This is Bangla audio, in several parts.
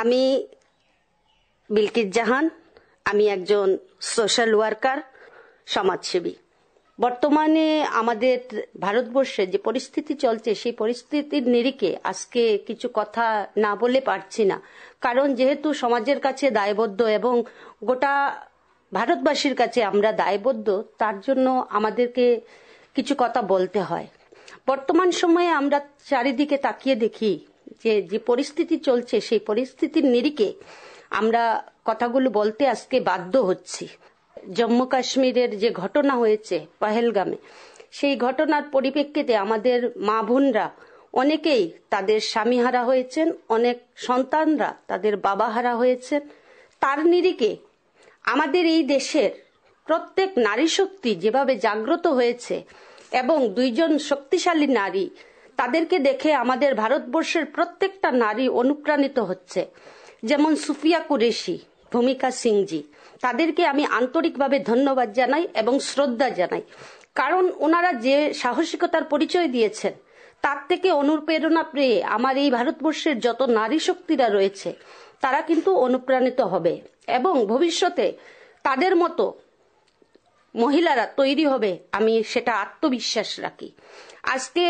আমি বিলকিস জাহান, আমি একজন সোশ্যাল ওয়ার্কার, সমাজসেবী। বর্তমানে আমাদের ভারতবর্ষে যে পরিস্থিতি চলছে সেই পরিস্থিতির নিরিখে আজকে কিছু কথা না বলে পারছি না, কারণ যেহেতু সমাজের কাছে দায়বদ্ধ এবং গোটা ভারতবাসীর কাছে আমরা দায়বদ্ধ, তার জন্য আমাদেরকে কিছু কথা বলতে হয়। বর্তমান সময়ে আমরা চারিদিকে তাকিয়ে দেখি যে যে পরিস্থিতি চলছে সেই পরিস্থিতির নিরিখে আমরা কথাগুলো বলতে আজকে বাধ্য হচ্ছি। জম্মু কাশ্মীরের যে ঘটনা হয়েছে পহেলগামে, সেই ঘটনার পরিপ্রেক্ষিতে আমাদের মা বোনরা অনেকেই তাদের স্বামী হারা হয়েছেন, অনেক সন্তানরা তাদের বাবা হারা হয়েছেন। তার নিরিখে আমাদের এই দেশের প্রত্যেক নারী শক্তি যেভাবে জাগ্রত হয়েছে এবং দুইজন শক্তিশালী নারী, তাদেরকে দেখে আমাদের ভারতবর্ষের প্রত্যেকটা নারী অনুপ্রাণিত হচ্ছে। যেমন সুফিয়া কুরেশি, ভূমিকা সিংজি, তাদেরকে আমি আন্তরিকভাবে ধন্যবাদ জানাই এবং শ্রদ্ধা জানাই, কারণ ওনারা যে সাহসিকতার পরিচয় দিয়েছেন তার থেকে অনুপ্রেরণা পেয়ে আমার এই ভারতবর্ষের যত নারী শক্তিরা রয়েছে তারা কিন্তু অনুপ্রাণিত হবে এবং ভবিষ্যতে তাদের মতো মহিলারা তৈরি হবে, আমি সেটা আত্মবিশ্বাস রাখি। আজকে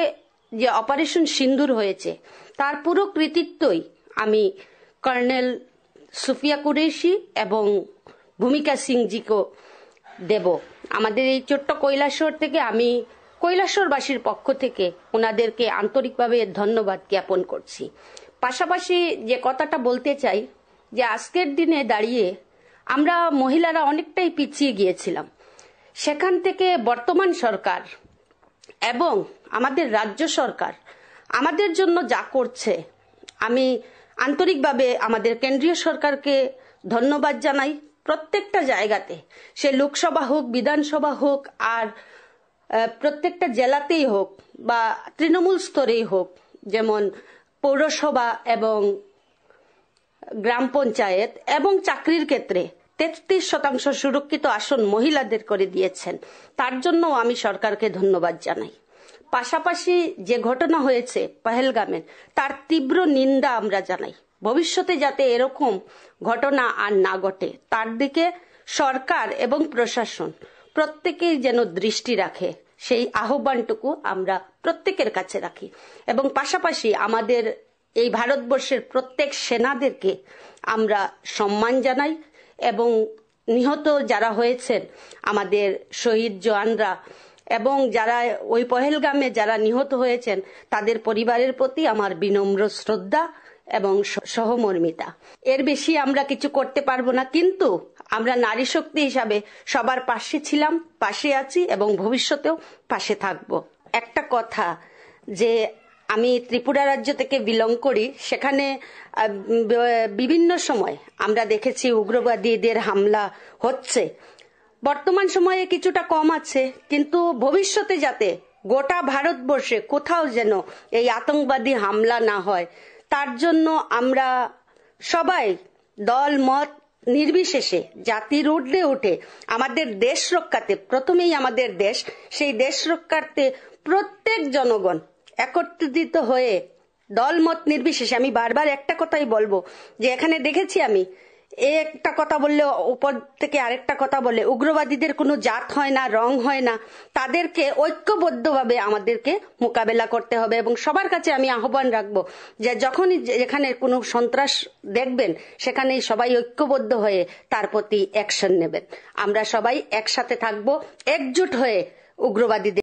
যে অপারেশন সিন্দুর হয়েছে তার পুরো কৃতিত্বই আমি কর্নেল সুফিয়া কুরেশি এবং ভূমিকা সিংজিকে দেব। আমাদের এই ছোট্ট কৈলাসহর থেকে আমি কৈলাসহরবাসীর পক্ষ থেকে ওনাদেরকে আন্তরিকভাবে ধন্যবাদ জ্ঞাপন করছি। পাশাপাশি যে কথাটা বলতে চাই যে আজকের দিনে দাঁড়িয়ে আমরা মহিলারা অনেকটাই পিছিয়ে গিয়েছিলাম, সেখান থেকে বর্তমান সরকার এবং আমাদের রাজ্য সরকার আমাদের জন্য যা করছে, আমি আন্তরিকভাবে আমাদের কেন্দ্রীয় সরকারকে ধন্যবাদ জানাই। প্রত্যেকটা জায়গাতে, সে লোকসভা হোক, বিধানসভা হোক, আর প্রত্যেকটা জেলাতেই হোক বা তৃণমূল স্তরেই হোক, যেমন পৌরসভা এবং গ্রাম পঞ্চায়েত এবং চাকরির ক্ষেত্রে 33% সুরক্ষিত আসন মহিলাদের করে দিয়েছেন, তার জন্য আমি সরকারকে ধন্যবাদ জানাই। পাশাপাশি যে ঘটনা হয়েছে পহেলগামের, তার তীব্র নিন্দা আমরা জানাই। ভবিষ্যতে যাতে এরকম ঘটনা আর না ঘটে তার দিকে সরকার এবং প্রশাসন প্রত্যেকেই যেন দৃষ্টি রাখে, সেই আহ্বানটুকু আমরা প্রত্যেকের কাছে রাখি। এবং পাশাপাশি আমাদের এই ভারতবর্ষের প্রত্যেক সেনাদেরকে আমরা সম্মান জানাই এবং নিহত যারা হয়েছেন আমাদের শহীদ জওয়ানরা এবং যারা ওই পহেলগামে যারা নিহত হয়েছেন তাদের পরিবারের প্রতি আমার বিনম্র শ্রদ্ধা এবং সহমর্মিতা। এর বেশি আমরা কিছু করতে পারবো না, কিন্তু আমরা নারী শক্তি হিসাবে সবার পাশে ছিলাম, পাশে আছি এবং ভবিষ্যতেও পাশে থাকবো। একটা কথা, যে আমি ত্রিপুরা রাজ্য থেকে বিলং করি, সেখানে বিভিন্ন সময় আমরা দেখেছি উগ্রবাদীদের হামলা হচ্ছে। বর্তমান সময়ে কিছুটা কম আছে, কিন্তু ভবিষ্যতে যাতে গোটা ভারতবর্ষে কোথাও যেন এই আতঙ্কবাদী হামলা না হয়, তার জন্য আমরা সবাই দল মত নির্বিশেষে জাতির ঊর্ধ্বে উঠে আমাদের দেশ রক্ষাতে, প্রথমেই আমাদের দেশ, সেই দেশ রক্ষার্থে প্রত্যেক জনগণ একত্রিত হয়ে দল মত নির্বিশেষে, আমি বারবার একটা কথাই বলবো যে এখানে দেখেছি আমি একটা কথা বললে উপর থেকে আরেকটা কথা বলে, উগ্রবাদীদের কোনো জাত হয় না, রং হয় না, তাদেরকে ঐক্যবদ্ধভাবে আমাদেরকে মোকাবেলা করতে হবে। এবং সবার কাছে আমি আহ্বান রাখবো যে যখনই যেখানে কোনো সন্ত্রাস দেখবেন সেখানে সবাই ঐক্যবদ্ধ হয়ে তার প্রতি অ্যাকশন নেবেন। আমরা সবাই একসাথে থাকবো, একজুট হয়ে উগ্রবাদীদের